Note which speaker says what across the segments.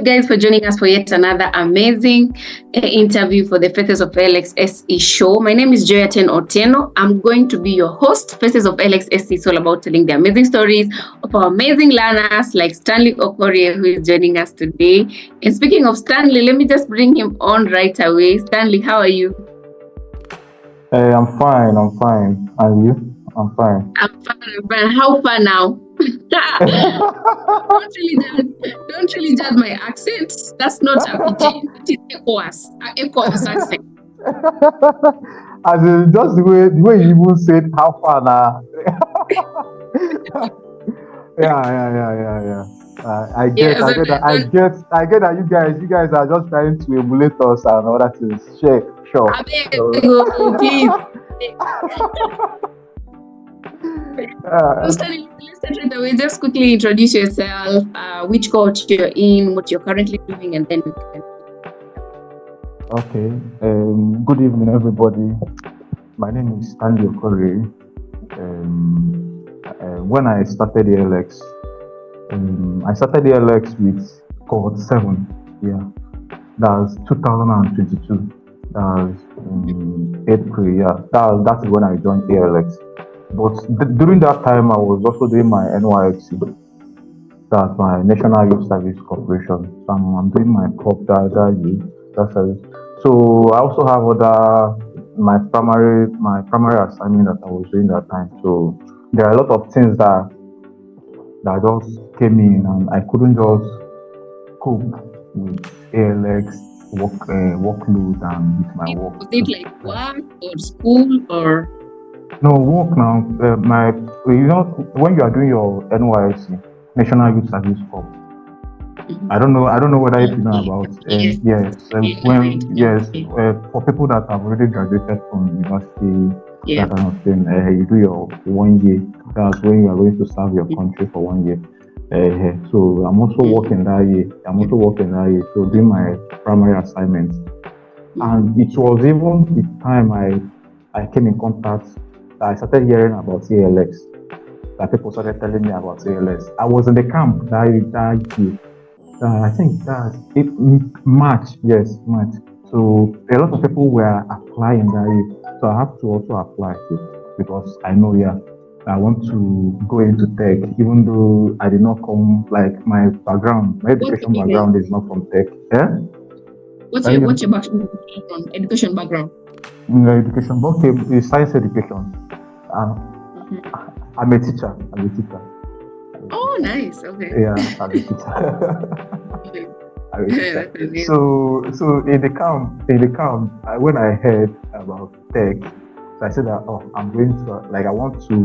Speaker 1: much, guys, for joining us for yet another amazing interview for the Faces of ALX SE show. My name is Joy and Stanley. I'm going to be your host. Faces of ALX SE is all about telling the amazing stories of our amazing learners like Stanley Okorie, who is joining us today. And speaking of Stanley, let me just bring him on right away. Stanley, how are you?
Speaker 2: Hey, I'm fine. And you? I'm fine.
Speaker 1: I'm fine. How far now? don't really judge my accent. That's not a PG. That is ECOWAS accent.
Speaker 2: As in, just the way you even said how far now. Yeah. I get that you guys are just trying to emulate us and all that is sure.
Speaker 1: Please. Let's start right away. Just quickly introduce yourself, which coach you're in, what you're currently doing, and then we can.
Speaker 2: Okay. Good evening, everybody. My name is Stanley Okorie. When I started the ALX, I started the ALX with cohort 7. Yeah, that's 2022. That's April. Yeah, that's when I joined ALX. But during that time, I was also doing my NYXC. That's my National Youth Service Corporation. So I'm doing my COP that year. So I also have my primary assignment that I was doing that time. So there are a lot of things that just came in, and I couldn't just cope with ALX workload and with my work.
Speaker 1: Was it like work or school or?
Speaker 2: No, work now. When you are doing your NYSC, National Youth Service Corps. I don't know whether you know about. For people that have already graduated from university, that kind of thing. You do your 1 year. That's when you are going to serve your country for 1 year. So I'm also working that year. So doing my primary assignments, and it was even the time I came in contact. I started hearing about ALX. That people started telling me about ALX. I was in the camp that year. I think that's March. Yes, March. So a lot of people were applying that year. So I have to also apply too, because I know, I want to go into tech, even though I did not come, like my education background is not from tech. Yeah?
Speaker 1: What's your background? Education background?
Speaker 2: Education, okay, it's science education. I'm a teacher.
Speaker 1: Oh, nice. Okay.
Speaker 2: Yeah, I'm a teacher. So in the camp, when I heard about tech, so I said that I'm going to I want to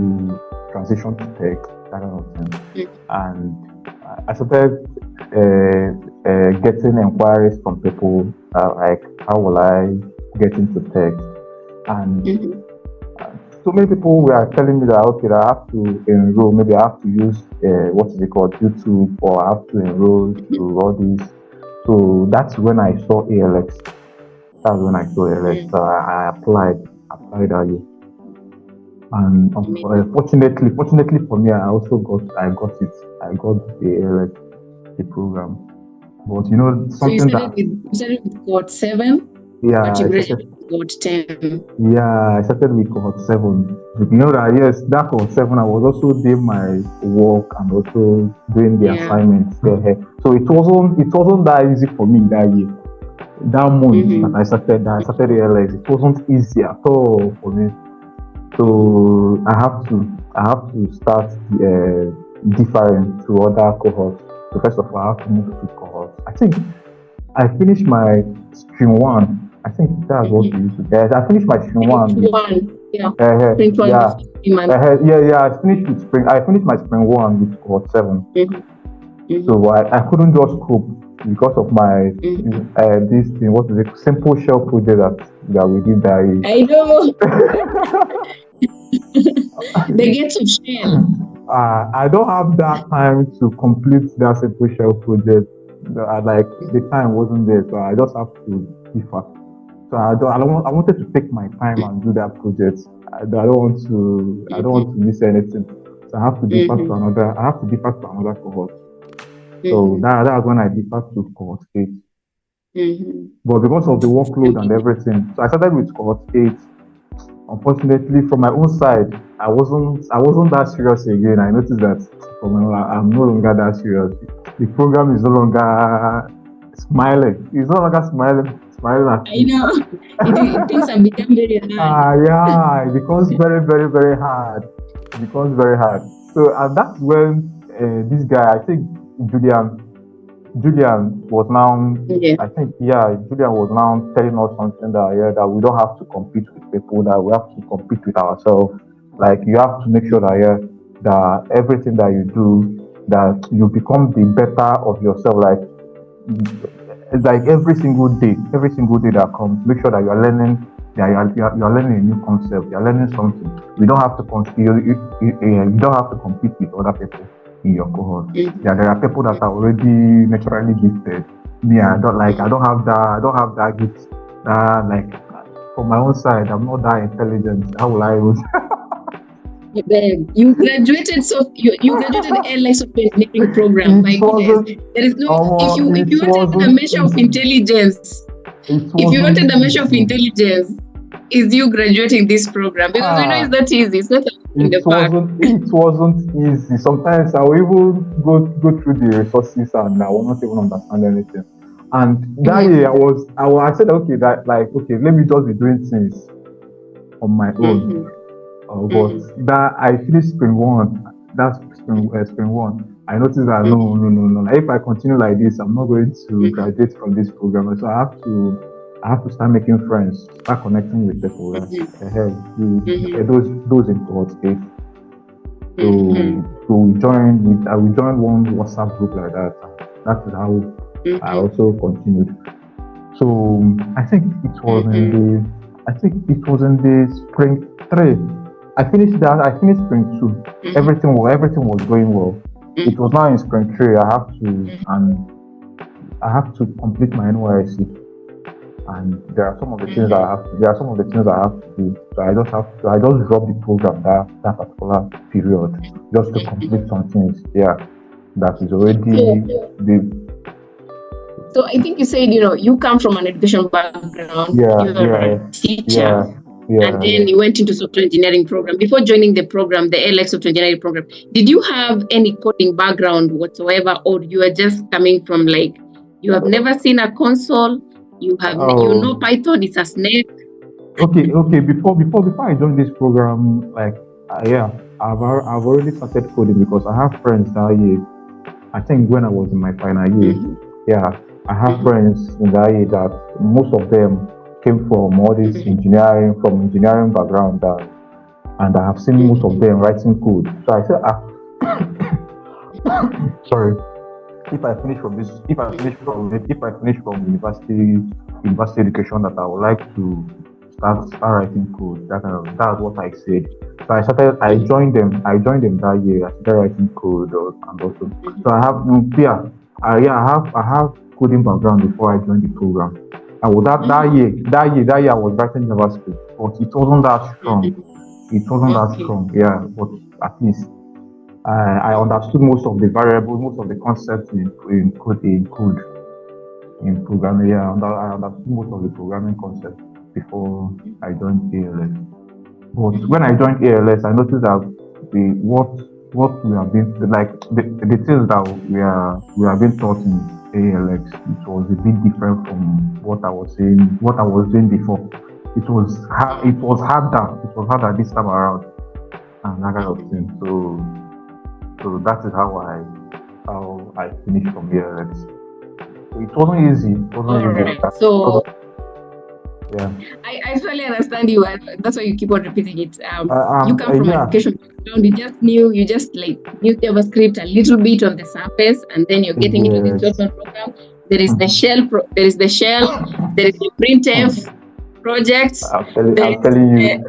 Speaker 2: transition to tech, that kind of thing. And I started getting inquiries from people like, how will I get into tech? And so many people were telling me that I have to enroll. Maybe I have to use YouTube, or I have to enroll to all these. So that's when I saw ALX. So I applied that year. And fortunately for me, I got it. I got the ALX, the program. But something
Speaker 1: so you started with cohort 7.
Speaker 2: Yeah,
Speaker 1: but you graduated with cohort 10.
Speaker 2: Yeah, I started with cohort 7. You know that that cohort 7, I was also doing my work and also doing the assignments there. So it wasn't that easy for me that year. That month that I started ALX, it wasn't easy at all for me. So I have to start different to other cohorts. So first of all, I have to move to cohorts. I think I finished my stream 1. I think that's what we used to get. I finished my stream 1.
Speaker 1: Spring 1.
Speaker 2: I finished my spring 1 with cohort 7. So I couldn't just cope because of my this thing. What is it? Simple shell project that we did that year.
Speaker 1: I know. The gates of shell.
Speaker 2: I don't have that time to complete that simple shell project. The time wasn't there, so I just have to differ. So I wanted to take my time and do that project. I don't want to miss anything. So I have to differ to another cohort. So that was when I decided to cohort 8.
Speaker 1: Mm-hmm.
Speaker 2: But because of the workload and everything, so I started with cohort 8. Unfortunately, from my own side, I wasn't that serious again. I noticed that I'm no longer that serious. The program is no longer smiling. It's no longer smiling at
Speaker 1: I
Speaker 2: me.
Speaker 1: know. Things have become very hard.
Speaker 2: Yeah, it becomes very, very, very hard. It becomes very hard. So, and that's when this guy, I think Julian was now,
Speaker 1: Yeah.
Speaker 2: I think, yeah, Julian was now telling us something that, yeah, that we don't have to compete with people, that we have to compete with ourselves. Like, you have to make sure that, yeah, that everything that you do, that you become the better of yourself. Like every single day that comes, make sure that you're learning. Yeah, you're learning a new concept. You're learning something. We don't have to you don't have to compete with other people in your cohort.
Speaker 1: Mm-hmm.
Speaker 2: Yeah, there are people that are already naturally gifted. Me, I don't have that gift. Like from my own side, I'm not that intelligent. How will I use?
Speaker 1: Then you graduated, so you graduated ALX engineering program.
Speaker 2: It
Speaker 1: My goodness,
Speaker 2: wasn't.
Speaker 1: there is no. If you
Speaker 2: It
Speaker 1: wanted the
Speaker 2: wasn't
Speaker 1: measure of
Speaker 2: easy.
Speaker 1: intelligence,
Speaker 2: It
Speaker 1: if you wanted
Speaker 2: wasn't
Speaker 1: the measure of
Speaker 2: easy.
Speaker 1: intelligence, is you graduating this program, because we know it's
Speaker 2: Ah.
Speaker 1: not easy. It's not in
Speaker 2: It
Speaker 1: the park.
Speaker 2: wasn't easy. Sometimes I will even go through the resources and I will not even understand anything. And that year I said okay, that like okay, let me just be doing things on my own. But that I finished spring one, that's spring one. I noticed that no. If I continue like this, I'm not going to graduate from this program. So I have to start making friends, start connecting with people. Those in cohort 8. So we joined one WhatsApp group like that. That is how I also continued. So I think it was in the spring 3. I finished spring 2. Everything was going well. It was now in spring 3. I have to complete my NYSC. And there are some of the things that I have to do. So I just drop the program that particular period just to complete some things. Yeah, that is already the.
Speaker 1: So I think you said, you come from an education background, you're a teacher, and then you went into software engineering program. Before joining the program, the ALX software engineering program, did you have any coding background whatsoever, or you are just coming from like, you have never seen a console, you know Python, it's a snake?
Speaker 2: Okay. Before I joined this program, I've already started coding because I have friends that year. I think when I was in my final year, I have friends in that year that most of them came from all this engineering background, and I have seen most of them writing code. So I said, sorry, if I finish from university education, that I would like to start writing code. That's what I said. So I joined them that year. I started writing code and also. So I have coding background before I joined the program. And with that year I was writing JavaScript, but it wasn't that strong. Yeah, but at least I understood most of the variables, most of the concepts in programming. Yeah, I understood most of the programming concepts before I joined ALS. But when I joined ALS, I noticed that what we have been like the things that we are being taught in ALX, it was a bit different from what I was doing before. It was harder this time around, and that kind of thing. So that is how I finished from ALX. So it wasn't easy.
Speaker 1: Right. So
Speaker 2: yeah.
Speaker 1: I actually understand you. That's why you keep on repeating it. You come from an education background. You just knew JavaScript a little bit on the surface, and then you're getting into this development program. There is the shell. There is the printf project.
Speaker 2: I'm telling you.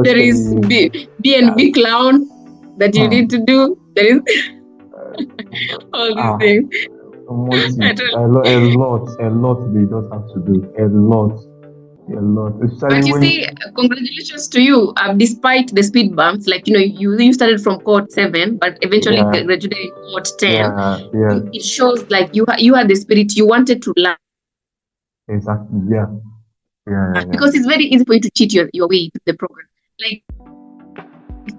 Speaker 1: There is B&B clown that you need to do. There is all these things.
Speaker 2: A lot they just have to do. A lot. A lot. Especially
Speaker 1: But you
Speaker 2: when,
Speaker 1: see, congratulations to you. Despite the speed bumps, like you started from cohort 7, but eventually
Speaker 2: yeah,
Speaker 1: graduated in cohort 10.
Speaker 2: yeah, yeah,
Speaker 1: It shows like you had the spirit. You wanted to learn
Speaker 2: exactly, yeah, yeah, yeah, yeah.
Speaker 1: because it's very easy for you to cheat your way to the program. Like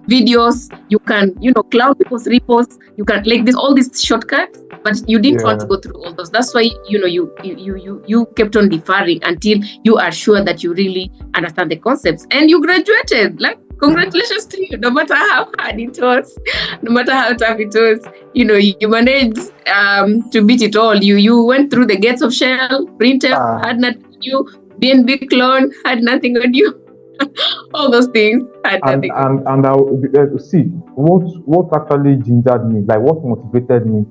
Speaker 1: videos, you can cloud people's reports. You can like this all these shortcuts, but you didn't want to
Speaker 2: Yeah,
Speaker 1: go through all those. That's why you kept on deferring until you are sure that you really understand the concepts, and you graduated. Like congratulations to you. No matter how hard it was, no matter how tough it was, you managed to beat it all. You went through the gates of Shell. Printf had
Speaker 2: ah,
Speaker 1: nothing on you. BNB clone had nothing on you. All those things had
Speaker 2: and
Speaker 1: nothing on
Speaker 2: and
Speaker 1: you.
Speaker 2: and I see what actually gingered me, like what motivated me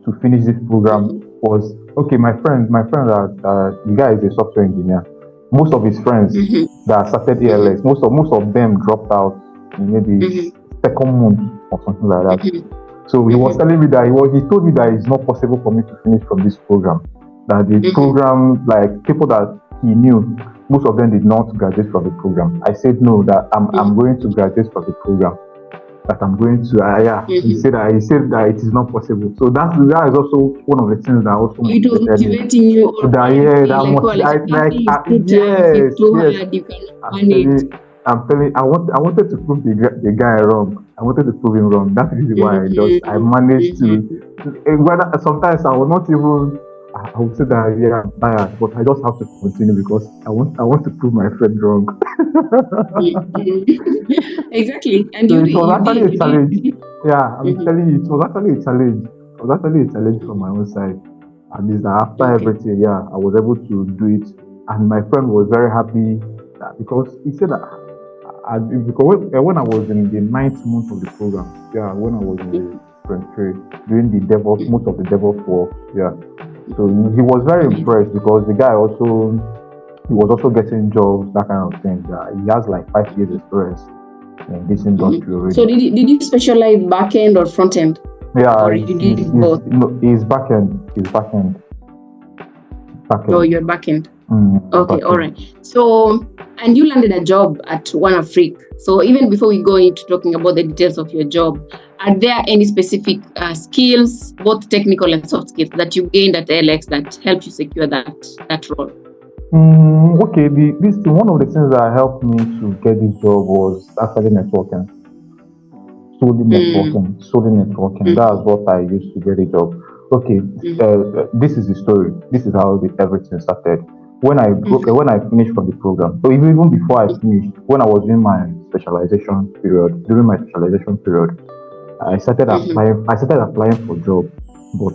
Speaker 2: to finish this program
Speaker 1: Mm-hmm.
Speaker 2: was okay. My friend the guy is a software engineer. Most of his friends
Speaker 1: Mm-hmm.
Speaker 2: that started
Speaker 1: Mm-hmm.
Speaker 2: ALX, most of them dropped out in maybe
Speaker 1: Mm-hmm.
Speaker 2: second month or something like that.
Speaker 1: Mm-hmm.
Speaker 2: So he was telling me that he told me that it's not possible for me to finish from this program. That the
Speaker 1: Mm-hmm.
Speaker 2: program, like people that he knew, most of them did not graduate from the program. I said no, that I'm
Speaker 1: Mm-hmm.
Speaker 2: going to graduate from the program. That I'm going to, yeah.
Speaker 1: Mm-hmm.
Speaker 2: He said that it is not possible. So that is also one of the things that also
Speaker 1: It was
Speaker 2: motivated me.
Speaker 1: motivating you
Speaker 2: That yeah,
Speaker 1: already.
Speaker 2: that
Speaker 1: Like, oh, like nothing is too tough, it's
Speaker 2: yes,
Speaker 1: too
Speaker 2: yes.
Speaker 1: hard, you cannot
Speaker 2: I'm
Speaker 1: manage.
Speaker 2: telling, I wanted to prove the guy wrong. I wanted to prove him wrong. That's the reason why I
Speaker 1: Mm-hmm.
Speaker 2: managed to.
Speaker 1: Mm-hmm.
Speaker 2: Whether sometimes I will not even. I would say that yeah, I'm tired, but I just have to continue because I want to prove my friend wrong.
Speaker 1: Mm-hmm. Exactly. And
Speaker 2: So
Speaker 1: you
Speaker 2: it
Speaker 1: did,
Speaker 2: was
Speaker 1: you did,
Speaker 2: actually a
Speaker 1: you did,
Speaker 2: challenge.
Speaker 1: you did.
Speaker 2: Yeah, I'm
Speaker 1: Mm-hmm.
Speaker 2: telling you, it was actually a challenge. It was actually a challenge from
Speaker 1: Mm-hmm.
Speaker 2: my own side. At least after
Speaker 1: Okay.
Speaker 2: everything, yeah, I was able to do it, and my friend was very happy because he said that because when I was in the ninth month of the program, yeah, when I was in the 23 doing the DevOps, most of the DevOps work, yeah. So he was very
Speaker 1: Amazing.
Speaker 2: impressed because the guy also he was also getting jobs, that kind of thing. He has like 5 years experience in this industry
Speaker 1: Mm-hmm. So
Speaker 2: already.
Speaker 1: did you specialize back end or front end, or
Speaker 2: Yeah,
Speaker 1: you did both?
Speaker 2: he's back end. He's back end. Back
Speaker 1: Or
Speaker 2: end.
Speaker 1: you're back end? Okay,
Speaker 2: Back
Speaker 1: all
Speaker 2: end.
Speaker 1: right. So, and you landed a job at One Afrique. So, even before we go into talking about the details of your job, are there any specific skills, both technical and soft skills, that you gained at ALX that helped you secure that role?
Speaker 2: Okay, one of the things that helped me to get this job was actually networking. Solely networking. That's what I used to get a job. Okay, this is the story. This is how everything started. When I finished from the program, so even before I finished, when I was in my specialization period, during my specialization period, I started applying. I started applying for jobs, but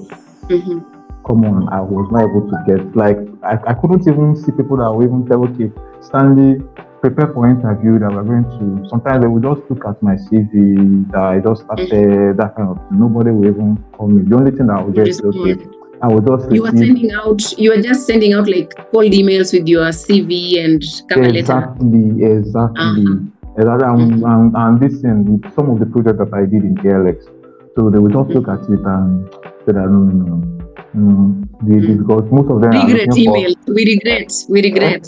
Speaker 2: come on, I was not able to get like I couldn't even see people that would even tell, okay, Stanley, prepare for interview that we're going to. Sometimes they would just look at my CV that I just started, that kind of thing. Nobody will even call me. The only thing that I would get is okay, I would just receive
Speaker 1: You were just sending out like cold emails with your CV and cover letter.
Speaker 2: exactly. And this thing with some of the projects that I did in KLX. So they will just look at it and say that no. Because most of them are
Speaker 1: Regret
Speaker 2: looking for.
Speaker 1: emails. We regret.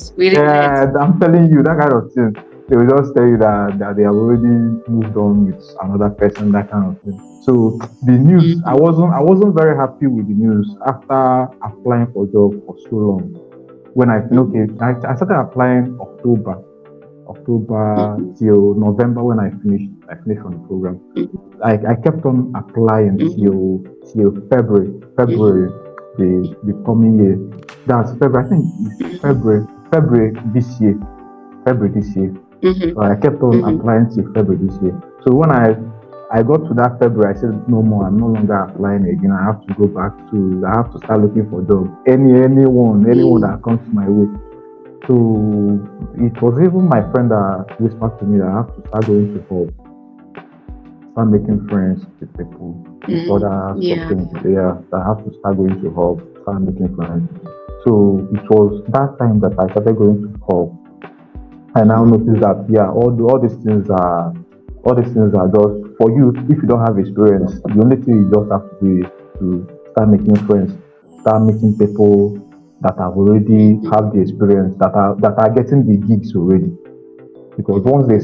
Speaker 2: I'm telling you that kind of thing. They will just tell you that they have already moved on with another person, that kind of thing. So the news, I wasn't very happy with the news after applying for job for so long. When I started applying October till November when I finished on the program. I kept on applying till February the coming year. That's February. I think it's February this year. So I kept on applying till February this year. So when I got to that February, I said no more. I'm no longer applying again. I have to go back to. I have to start looking for job. Anyone that comes my way. So it was even my friend that whispered to me that I have to start going to hub, start making friends with people, with other software engineers. I have to start going to hub, start making friends. So it was that time that I started going to hub. I now noticed that all these things are just for you. If you don't have experience, the only thing you just have to do is to start making friends, start meeting people, that have already have the experience, that are getting the gigs already. Because once they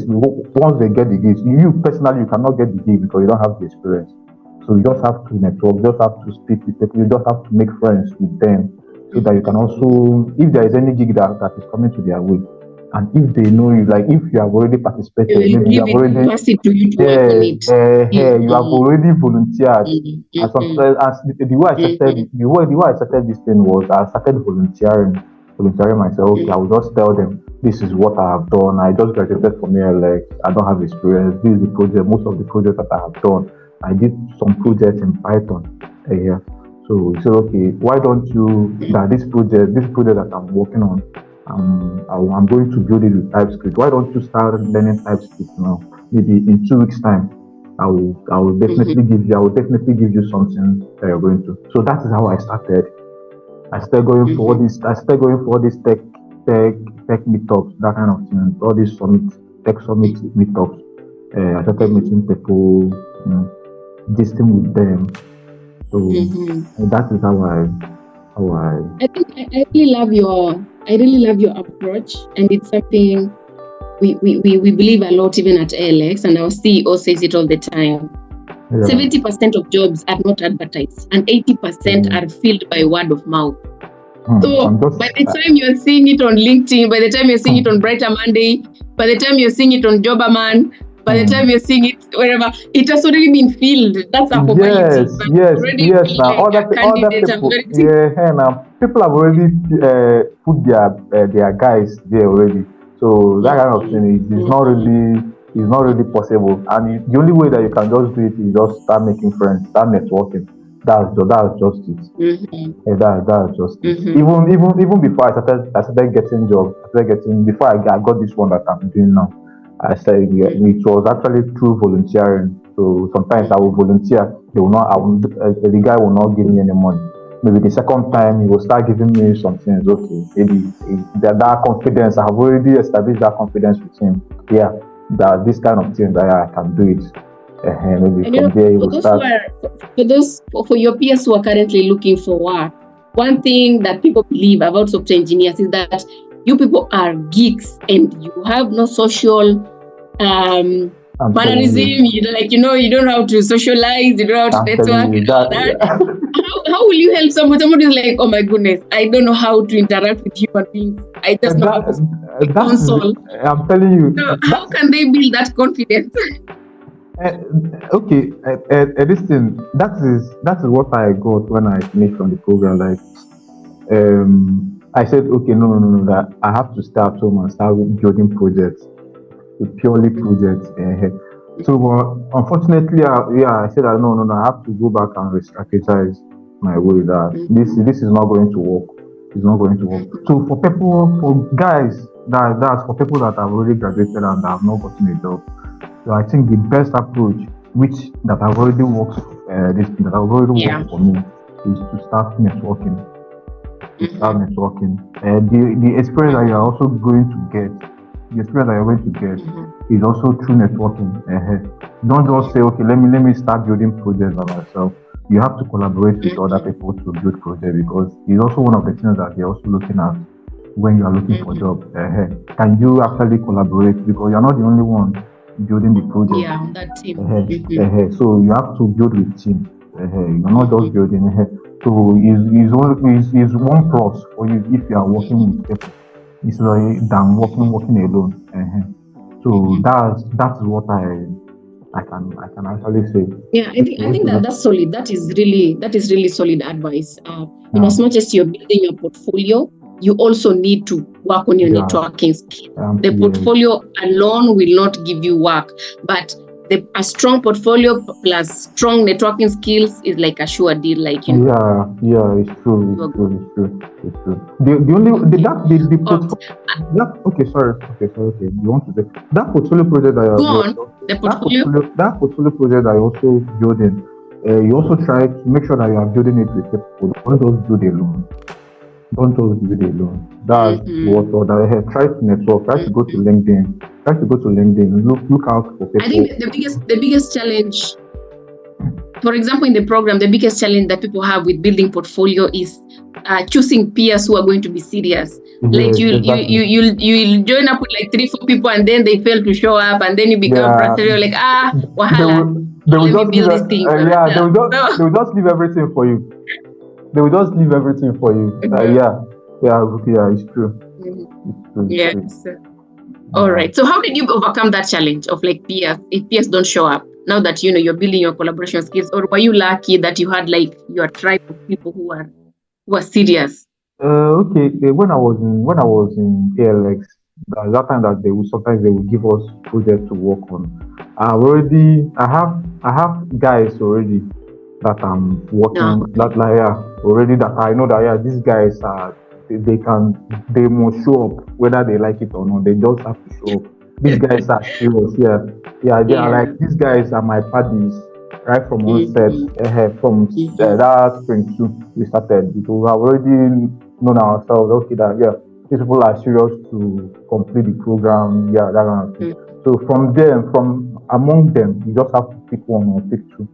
Speaker 2: get the gigs, you personally you cannot get the gig because you don't have the experience. So you just have to network, you just have to speak with people, you just have to make friends with them, so that you can also, if there is any gig that is coming to their way, and if they know you, like if you have already participated, maybe you have already you have already volunteered. And sometimes, as the way I started this thing was I started volunteering myself. Okay, I will just tell them this is what I have done. I just graduated from ALX. I don't have experience. This is the project. Most of the projects that I have done, I did some projects in Python. Yeah. So he said, okay, why don't you this project that I'm working on, I'm going to build it with TypeScript. Why don't you start learning TypeScript now? Maybe in 2 weeks' time, I will definitely give you something that you're going to. So that is how I started. I started going for all these tech meetups, that kind of thing, all these tech summit meetups. I started meeting people, gisting with them. So that is how I
Speaker 1: think I really love your approach, and it's something we believe a lot even at ALX, and our CEO says it all the time. 70% of jobs are not advertised, and 80% are filled by word of mouth. So by the time you're seeing it on LinkedIn, by the time you're seeing it on Brighter Monday, by the time you're seeing it on Jobberman, by the time you're seeing it wherever, it has already been filled. That's a formality.
Speaker 2: Yes. Now other people, now people have already put their guys there already. So that kind of thing is not really possible. And the only way that you can just do it is just start making friends, start networking. That's just it. That's just it. Even before I started getting jobs, before I got this one that I'm doing now. I said it was actually through volunteering. So sometimes I will volunteer. The guy will not give me any money. Maybe the second time he will start giving me some things. Okay, maybe that confidence. I have already established that confidence with him. Yeah, that this kind of thing that I can do it. Maybe from there he will start.
Speaker 1: For your peers who are currently looking for work, one thing that people believe about software engineers is that you people are geeks and you have no social mannerism. You don't know how to socialize. You don't know how to network. How will you help someone? Somebody is like, oh my goodness, I don't know how to interact with human beings. I just know how to console.
Speaker 2: I'm telling you.
Speaker 1: So how can they build that confidence?
Speaker 2: Okay, this thing, that is what I got when I finished from the program. Like, I said, okay, no, that I have to start home and start building projects, purely projects. So, unfortunately, I said, no, I have to go back and re-strategize my way. That this is not going to work. It's not going to work. So, for guys, that's for people that have already graduated and have not gotten a job. So I think the best approach, that have already worked for me, is to start networking. The experience that you are also going to get, is also through networking. Don't just say, okay, let me start building projects by myself. You have to collaborate with other people to build projects, because it's also one of the things that they're also looking at when you are looking for a job. Can you actually collaborate? Because you're not the only one building the project.
Speaker 1: Yeah, that team.
Speaker 2: So you have to build with team. You're not just building. So is one plus for you if you are working with people instead than working alone. So that's what I can actually say.
Speaker 1: Yeah, I think that's solid. That is really solid advice. As much as you're building your portfolio, you also need to work on your networking skills. The portfolio alone will not give you work, but a strong portfolio plus strong networking skills is like a sure deal. Like
Speaker 2: it's true. The only you want to say that portfolio project that that portfolio project that you're also building, you also try to make sure that you are building it with people. Don't just build alone. That's what try to network, try to go to LinkedIn, look out for people.
Speaker 1: I think the biggest challenge, for example, in the program, the biggest challenge that people have with building portfolio is choosing peers who are going to be serious. Like you'll join up with like 3-4 people, and then they fail to show up, and then you become frustrated. Like wahala.
Speaker 2: They will
Speaker 1: Let me
Speaker 2: just
Speaker 1: build this thing.
Speaker 2: they will just leave everything for you. They will just leave everything for you. It's true.
Speaker 1: Yes. All right. So how did you overcome that challenge of like peers, if peers don't show up? Now that you're building your collaboration skills, or were you lucky that you had like your tribe of people who are serious?
Speaker 2: Okay. When I was in ALX, that time that they would give us projects to work on. I have guys already that I'm working that already that I know that these guys are they must show up whether they like it or not. They just have to show up. These guys are serious. They are like, these guys are my buddies right from onset. From that spring 2 we started. We have already known ourselves. Okay, that these people are serious to complete the program. That kind of thing. So from among them, you just have to pick one or pick two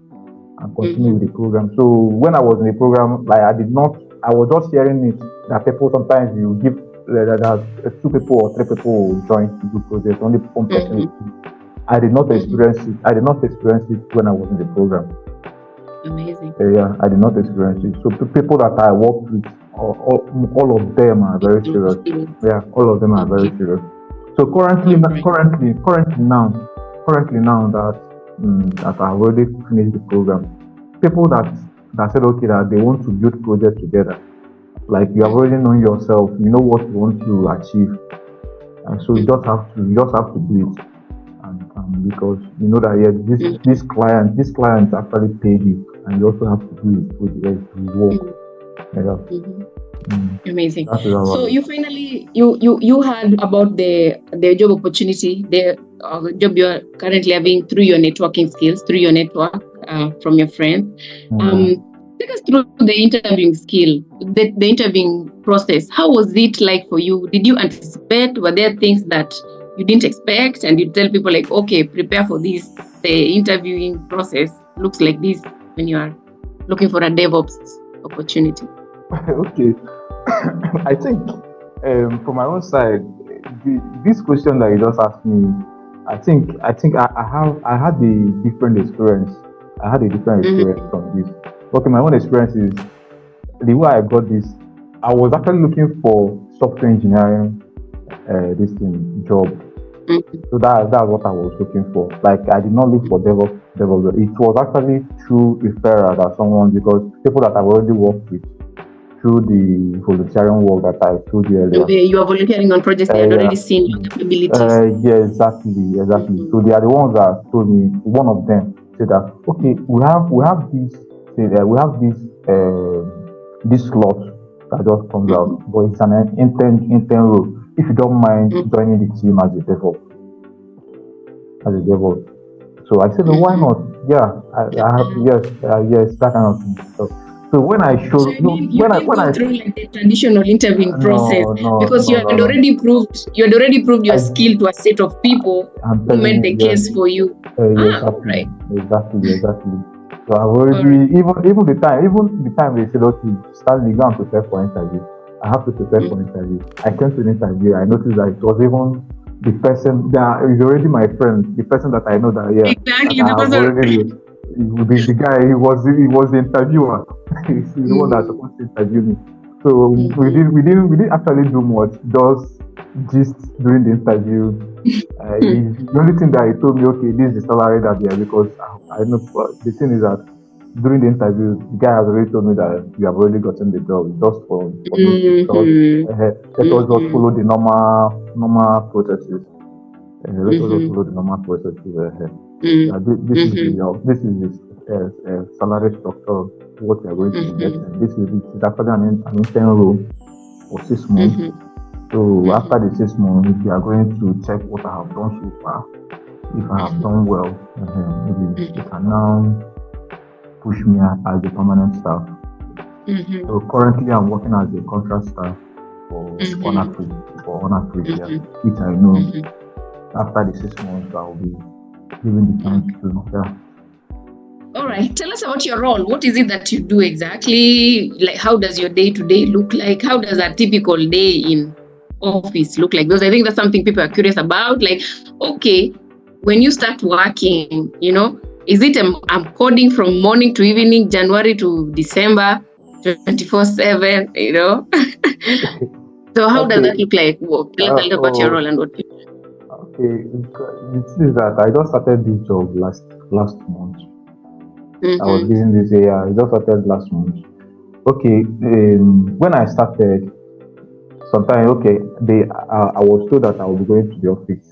Speaker 2: and continue with the program. So when I was in the program, like I was just hearing it that people sometimes you give that 2 people or 3 people will join to do projects, only one person. I did not experience it. I did not experience it when I was in the program.
Speaker 1: Amazing.
Speaker 2: I did not experience it. So the people that I worked with, all of them are very serious. All of them are very serious. So currently now that I've already finished the program, people that said okay that they want to build projects together, like you have already known yourself, you know what you want to achieve, and so you just have to do it, and because you know that this client actually paid you, and you also have to do it with the work.
Speaker 1: Amazing. So you finally you heard about the job opportunity, the job you are currently having through your networking skills, through your network from your friends. Take us through the interviewing skill, the interviewing process. How was it like for you? Did you anticipate? Were there things that you didn't expect, and you tell people like, okay, prepare for this? The interviewing process looks like this when you are looking for a DevOps opportunity.
Speaker 2: Okay. I think from my own side, this question that you just asked me, I think I had a different experience. I had a different experience from this. Okay, my own experience is the way I got this. I was actually looking for software engineering job. So that's what I was looking for. Like I did not look for DevOps. It was actually through referral that someone, because people that I've already worked with through the volunteering work that I told you earlier.
Speaker 1: Okay, you are volunteering on projects they had already seen your capabilities.
Speaker 2: Exactly. So they are the ones that told me. One of them said that okay, we have this slot that just comes out, but it's an intern role. If you don't mind joining the team as a DevOps. So I said, well, why not? Yes, that kind of thing. So when I showed,
Speaker 1: you didn't go through like the traditional interviewing process, because you had already proved your skill to a set of people who made the case for you.
Speaker 2: Exactly. So I've already even the time they said, okay, Stanley, go and prepare for interview. I have to prepare for interview. I came to the interview. I noticed that it was even the person that is already my friend, the person that I know that
Speaker 1: exactly
Speaker 2: that I have already. The guy, he was the interviewer. He's the one that's supposed to interview me. So we didn't actually do much, just during the interview. The only thing that he told me, okay, this is the salary that they are, because I know the thing is that during the interview, the guy has already told me that you have already gotten the job, just for let us just follow the normal processes. Let us just follow the normal processes ahead. This is the salary structure, what we are going to get. This is actually an intern role for 6 months. So after the 6 months, we are going to check what I have done so far. If I have done well, maybe you can now push me as a permanent staff. So currently I'm working as a contract staff for Honor Free, which I know after the 6 months I will be given the chance to.
Speaker 1: All right. Tell us about your role. What is it that you do exactly? Like, how does your day-to-day look like? How does a typical day in office look like? Because I think that's something people are curious about. Like, okay, when you start working, is it I'm coding from morning to evening, January to December, 24/7, So how does
Speaker 2: Okay.
Speaker 1: that look like? Well, tell us a little about your role and what you do.
Speaker 2: Okay. The thing is that I just started this job last month. I was
Speaker 1: Mm-hmm.
Speaker 2: given this year. I just started last month. Okay. When I started, sometimes I was told that I will be going to the office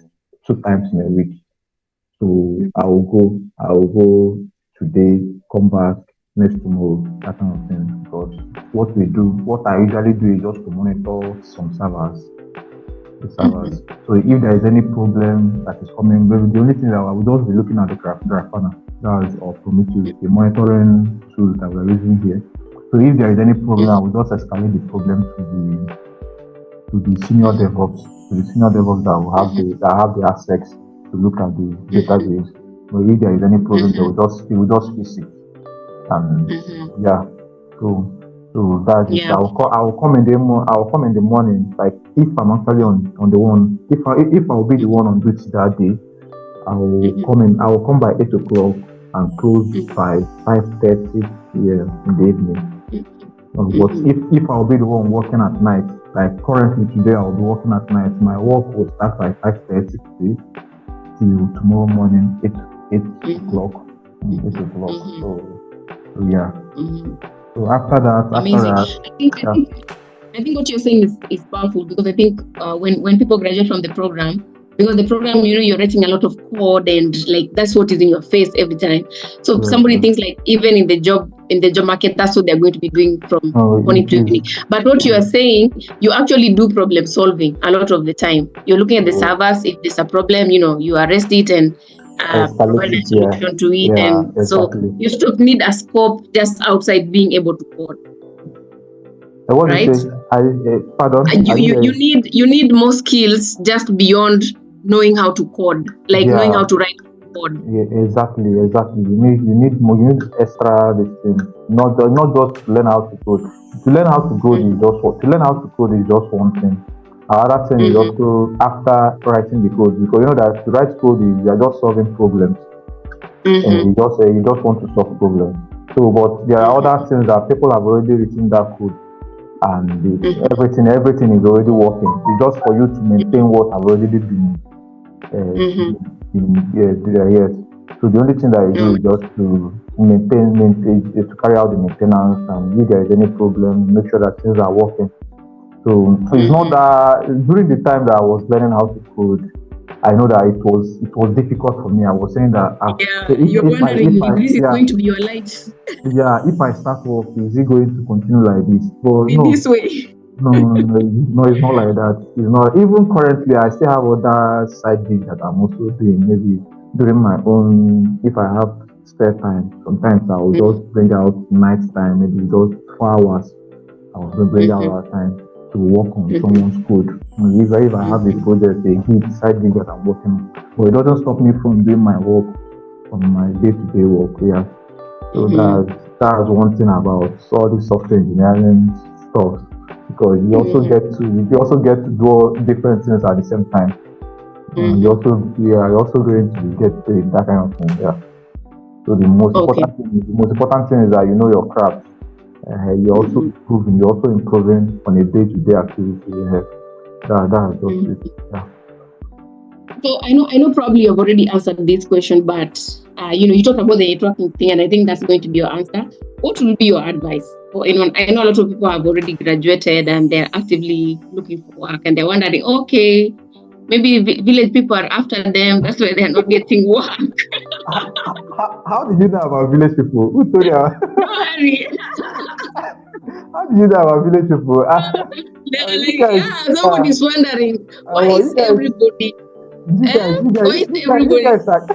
Speaker 2: 2 times in a week. So I will go today, come back next tomorrow, that kind of thing. Because what I usually do is just to monitor some the servers. So if there is any problem that is coming, maybe the only thing that I will just be looking at the Grafana. That is our Prometheus, the monitoring tool that we're using here. So if there is any problem, I will just escalate the problem to the senior DevOps, that have the access to look at the database. So if there is any problem, they will just fix it. And yeah, so that's it.
Speaker 1: Yeah.
Speaker 2: I will come in the morning. Like if I'm actually on the one, if I'll be the one on duty that day, I will come by 8 o'clock and close by 5:30 p.m. in the evening. But if I'll be the one working at night, like currently today I'll be working at night, my work will start by 5:30 till tomorrow morning 8 o'clock. 8 o'clock. So yeah. So
Speaker 1: Amazing.
Speaker 2: yeah.
Speaker 1: I think what you're saying is powerful, because I think when people graduate from the program, because the program, you're writing a lot of code, and like that's what is in your face every time. So somebody thinks like even in the job market, that's what they're going to be doing from morning to evening. But what you are saying, you actually do problem solving a lot of the time. You're looking at the servers. If there's a problem, you arrest it and provide a solution to it. And so you still need a scope just outside being able to code.
Speaker 2: What
Speaker 1: right?
Speaker 2: you say? Pardon?
Speaker 1: You need more skills just beyond knowing how to code, like knowing how to write code.
Speaker 2: Yeah, exactly. You need more. You need extra this thing. Not just learn how to code. To learn how to code is just what. To learn how to code is just one thing. Another thing is also after writing the code, because you know that to write code is you are just solving problems, and you just want to solve problems. So, but there are other things that people have already written that code, and everything is already working. It's just for you to maintain what have already been yes. So the only thing that you do is just to to carry out the maintenance, and if there is any problem, make sure that things are working. So it's not that during the time that I was learning how to code, I know that it was difficult for me. I was saying that
Speaker 1: you're wondering if this is going to be your life.
Speaker 2: If I start work, is it going to continue like this? But
Speaker 1: in this way.
Speaker 2: No, it's not like that. It's not. Even currently, I still have other side gigs that I'm also doing. Maybe during my own, if I have spare time, sometimes I will just bring out night time, maybe just 4 hours. I will bring out our time to work on someone's code. If I have a project, side gig that I'm working on, but it doesn't stop me from doing my work, on my day-to-day work. Yeah. So that's one thing about all the software engineering stuff. Because you also get to do different things at the same time. You're also going to get paid, that kind of thing. Yeah. So the most important thing is that you know your craft. You're also improving on a day-to-day activity. That's just it. Yeah.
Speaker 1: So I know probably you've already answered this question, but you talked about the networking thing, and I think that's going to be your answer. What would be your advice for anyone? I know a lot of people have already graduated and they're actively looking for work, and they're wondering, okay, maybe village people are after them. That's why they're not getting work.
Speaker 2: How did you know about village people? Who told you?
Speaker 1: No hurry.
Speaker 2: How did you know about village people?
Speaker 1: They're like, somebody's wondering, why is everybody?
Speaker 2: You guys are.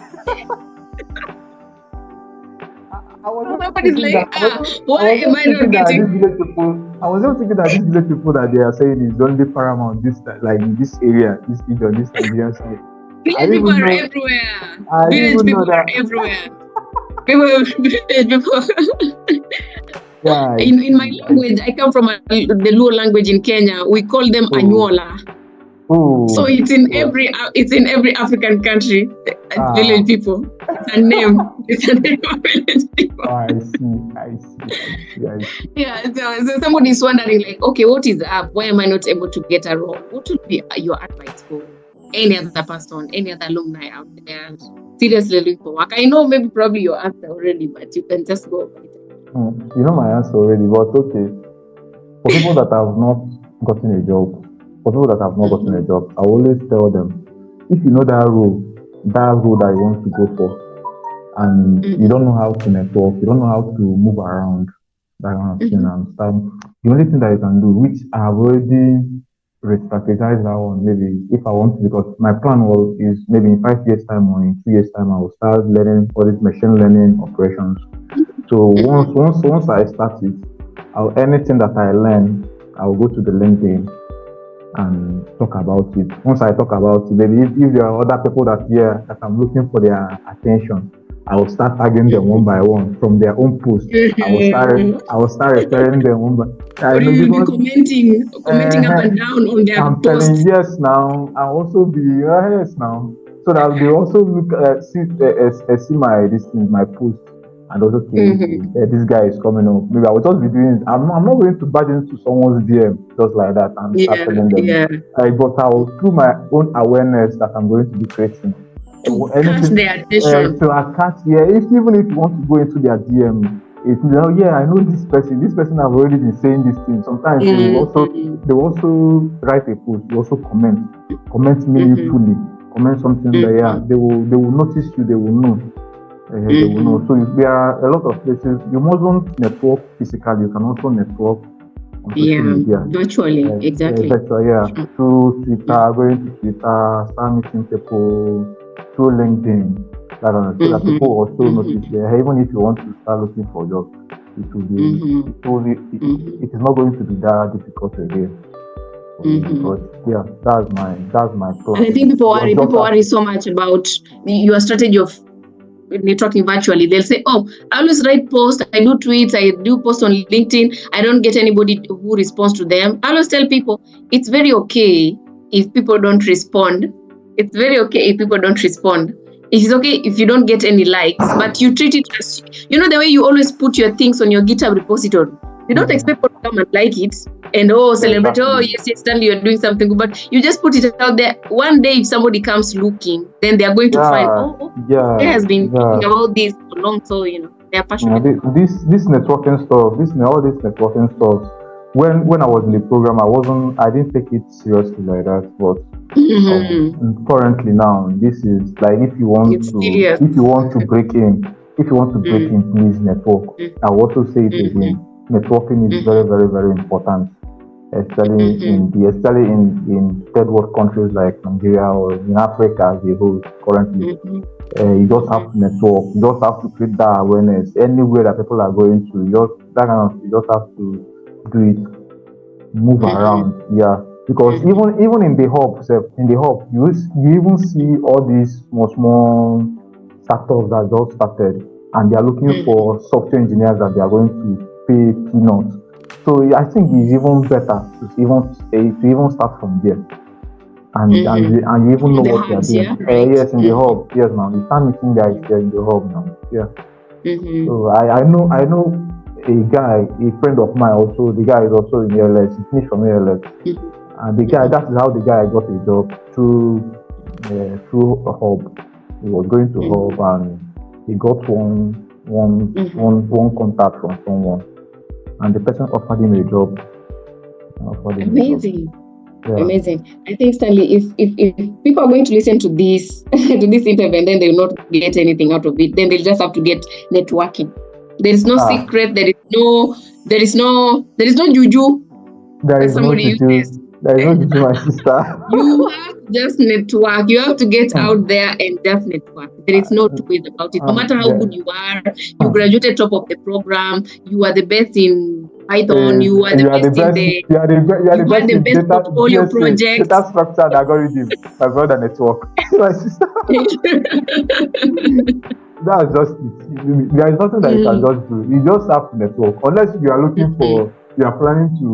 Speaker 1: Somebody's like, why am I not getting?
Speaker 2: I was just thinking that these village people that they are saying is only paramount this area, this region, this Nigerian side.
Speaker 1: Village people are everywhere. Village people are everywhere. people.
Speaker 2: Yeah,
Speaker 1: In my language, I come from the Luo language in Kenya. We call them Anyola. So it's in every African country. Village people. It's a name. It's a name of village people.
Speaker 2: I see.
Speaker 1: Yeah. So somebody is wondering, like, okay, what is up? Why am I not able to get a role? What would be your advice for any other person, any other alumni out there seriously looking for work? I know maybe probably your answer already, but you can just go over it.
Speaker 2: You know my answer already, but okay. For people that have not gotten a job, I always tell them, if you know that role that you want to go for, and you don't know how to network, you don't know how to move around, that kind of thing and stuff, the only thing that you can do, which I have already re-strategized that one, maybe if I want to, because my plan is maybe in 5 years' time or in 2 years' time, I will start learning all these machine learning operations. So once I start it, anything that I learn, I will go to the LinkedIn and talk about it. Once I talk about it, maybe if there are other people that I'm looking for their attention, I will start tagging them one by one from their own post. I will start referring them one by.
Speaker 1: Or you will be commenting up and down on their
Speaker 2: I'm
Speaker 1: posts.
Speaker 2: telling yes now. I'll also be yes now, so that they also look see my post. And also, this guy is coming up. Maybe I will just be doing it. I'm not going to barge into someone's DM just like that and start telling them. But I will, through my own awareness that I'm going to be creating.
Speaker 1: To catch their attention.
Speaker 2: Even if you want to go into their DM, I know this person. This person have already been saying this thing. Sometimes they will also write a post. They also comment meaningfully. Comment something that they will notice you. They will know. They will know. So there are a lot of places. You mustn't network physically. You can also network on social media.
Speaker 1: Virtually, exactly.
Speaker 2: Through Twitter, going to Twitter, start meeting people through LinkedIn. So that people also notice there. Even if you want to start looking for jobs, it will be. It is not going to be that difficult again. But that's my thought.
Speaker 1: And I think people worry so much about your strategy of networking virtually. They'll say, oh, I always write posts, I do tweets, I do posts on LinkedIn, I don't get anybody who responds to them. I always tell people, it's very okay if people don't respond. It's very okay if people don't respond. It's okay if you don't get any likes, but you treat it as, the way you always put your things on your GitHub repository. You don't expect people to come and like it and celebrate, yes, Stanley, you're doing something good, but you just put it out there. One day, if somebody comes looking, then they are going to find, he has been thinking about this for long, so they're passionate.
Speaker 2: This networking stuff, all this networking stuff. When I was in the program, I didn't take it seriously like that. But currently now, this is like if you want to break in, please network. I will also say it again. Networking is very, very, very important, especially in third world countries like Nigeria or in Africa as a whole. Currently, you just have to network. You just have to create that awareness. Anywhere that people are going to, you just have to do it. Move around, because even in the hub, you even see all these small startups that just started, and they are looking for software engineers that they are going to pay peanuts. So I think it's even better to even start from there, and you even know what you are doing. Yes, in the hub. Yes, now you start meeting guys there in the hub now. So I know a friend of mine also. The guy is also in ALX. He finished from ALX, and that is how the guy got a job through a hub. He was going to hub, and he got one contact from someone, and the person offered him a job.
Speaker 1: Amazing. I think, Stanley, if people are going to listen to this interview and then they will not get anything out of it, then they'll just have to get networking. There is no secret. There is no juju.
Speaker 2: There is no juju. There is no juju, my sister.
Speaker 1: You have to just network. You have to get out there and just network. There is no two ways about it. No matter how good you are, you graduated top of the program, you are the best in Python, you are the best in the portfolio project.
Speaker 2: Data structured algorithm. My brother network. My sister. that's just it. There is nothing that you can just do. You just have to network. Unless you are looking for, you are planning to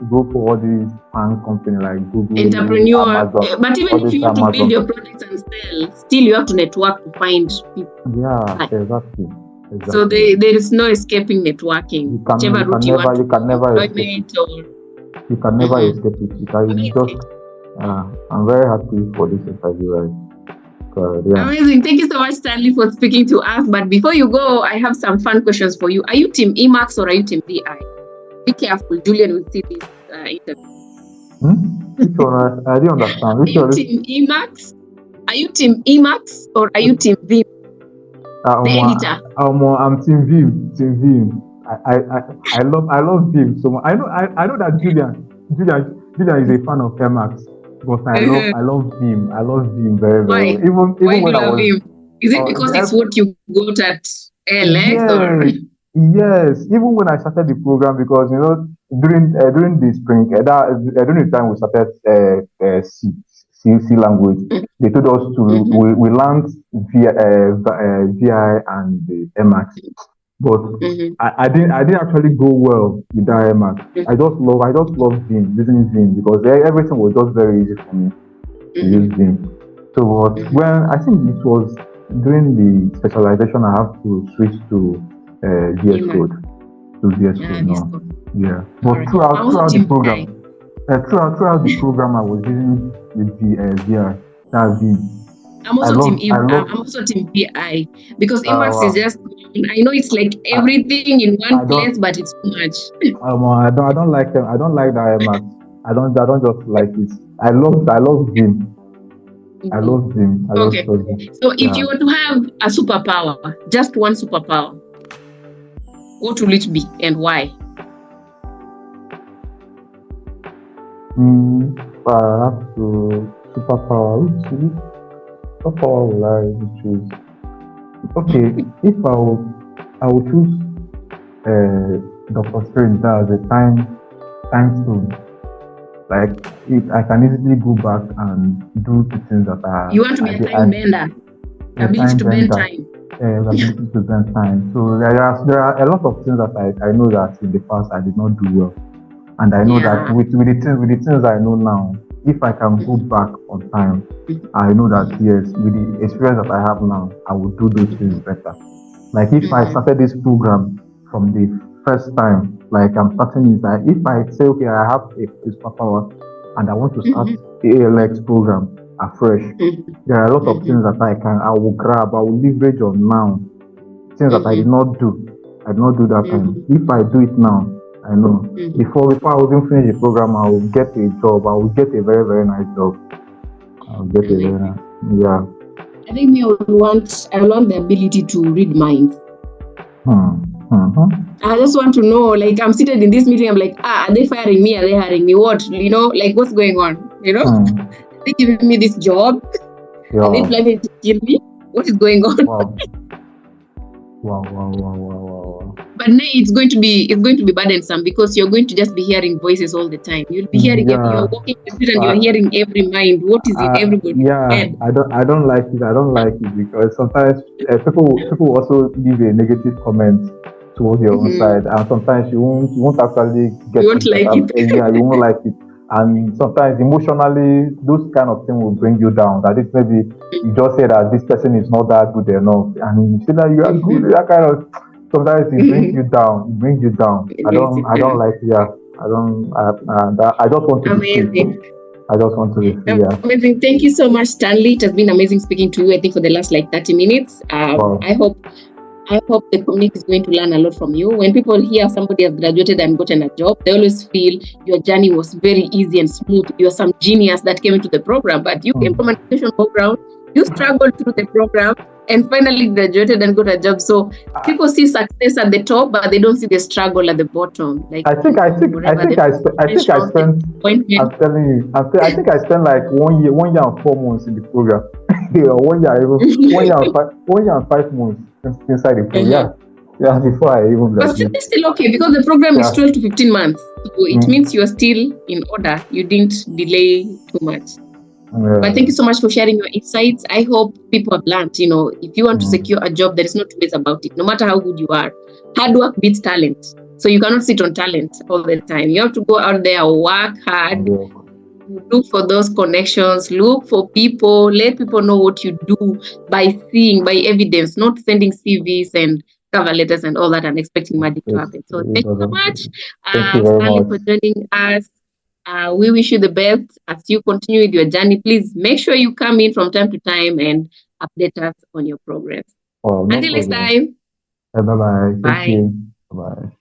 Speaker 2: go for all these fan company like Google,
Speaker 1: entrepreneur.
Speaker 2: Amazon,
Speaker 1: But even
Speaker 2: all
Speaker 1: if
Speaker 2: these
Speaker 1: you want to build
Speaker 2: Amazon.
Speaker 1: your products and sell, still you have to network to find people.
Speaker 2: Yeah, exactly.
Speaker 1: So there is no escaping networking.
Speaker 2: You can never escape it. You can never escape it. You can just. I'm very happy for this interview, right? Yeah.
Speaker 1: Amazing. Thank you so much, Stanley, for speaking to us. But before you go, I have some fun questions for you. Are you team Emacs or are you team VI? Be careful, Julian will see this interview.
Speaker 2: Which one? I didn't understand. Which
Speaker 1: one? Are you team Emacs? Are you team Emacs or are you team Vim? The editor.
Speaker 2: I'm team Vim. Team Vim. I love Vim so much. I know that Julian is a fan of Emacs. But I love Vim. I love Vim very, very well.
Speaker 1: Even when I was Vim? Is it because it's what you got at ALX?
Speaker 2: Yes. Even when I started the program, because during the spring, during the time we started C language, they told us to we learned VI and the Emacs. But I didn't actually go well with that Emacs. I just love Vim, using Vim, because everything was just very easy for me to use Vim. So when I think it was during the specialization, I have to switch to VS Code. To VS Code now. Yeah. But throughout the program, I was using the VI. That's Vim.
Speaker 1: I'm also team VI, because Emacs is just, I know it's like everything in one place, but it's too much.
Speaker 2: I don't like them. I don't like that Emacs. I don't just like it. I love Vim. I love Vim.
Speaker 1: Okay. So if you were to have a superpower, just one superpower, what will it be and why?
Speaker 2: Superpower. What power will I choose? Okay, if I will choose Dr. Strange as a time stone. Like I can easily go back and do the things that I.
Speaker 1: You want to be a time bender? Ability to bend time.
Speaker 2: Ability to bend time. So there are a lot of things that I know that in the past I did not do well, and I know that with the things I know now, if I can go back on time, I know that yes, with the experience that I have now, I will do those things better. Like if I started this program from the first time, like I'm starting it, if I say, okay, I have a superpower and I want to start the ALX program afresh, there are a lot of things that I will grab, I will leverage on now. Things that I did not do that time. If I do it now, I know before I even finish the program, I will get a job. I will get a very, very nice job. I'll get a very nice, yeah.
Speaker 1: I think I want the ability to read minds. I just want to know, like I'm seated in this meeting, I'm like, are they firing me? Are they hiring me? What? Like what's going on? Are they giving me this job? Yeah. Are they planning to kill me? What is going on?
Speaker 2: Wow.
Speaker 1: But it's going to be burdensome, because you're going to just be hearing voices all the time. You'll be hearing you're walking the street and you're hearing every mind. What is in everybody?
Speaker 2: Head? I don't like it. I don't like it because sometimes people also leave a negative comment towards your own side, and sometimes you won't actually get
Speaker 1: you won't like it.
Speaker 2: Yeah, you won't like it. And sometimes emotionally, those kind of things will bring you down. That is, maybe you just say that this person is not that good enough, and you say that you are good. That kind of sometimes it brings you down. It brings you down. I don't like it. Yeah, I just want to be free. I just want to be free. Yeah.
Speaker 1: Amazing. Thank you so much, Stanley. It has been amazing speaking to you. I think for the last 30 minutes. Wow. I hope the community is going to learn a lot from you. When people hear somebody has graduated and gotten a job, they always feel your journey was very easy and smooth. You're some genius that came into the program, but you came from an education background. You struggled through the program and finally graduated and got a job. So people see success at the top, but they don't see the struggle at the bottom. Like
Speaker 2: I think I spent. I'm telling you, I think I spent like 1 year and 4 months in the program. 1 year and 5 months inside the program. Yeah, before I even graduated.
Speaker 1: But still okay, because the program is 12 to 15 months. So it means you are still in order. You didn't delay too much. But thank you so much for sharing your insights. I hope people have learned, if you want to secure a job, there is no two ways about it. No matter how good you are, hard work beats talent. So you cannot sit on talent all the time. You have to go out there, work hard, look for those connections, look for people, let people know what you do by seeing, by evidence, not sending CVs and cover letters and all that and expecting magic to happen. So thank you so much, Stanley, for joining us. We wish you the best as you continue with your journey. Please make sure you come in from time to time and update us on your progress. Until next time.
Speaker 2: Bye-bye.
Speaker 1: Bye.
Speaker 2: Thank you. Bye.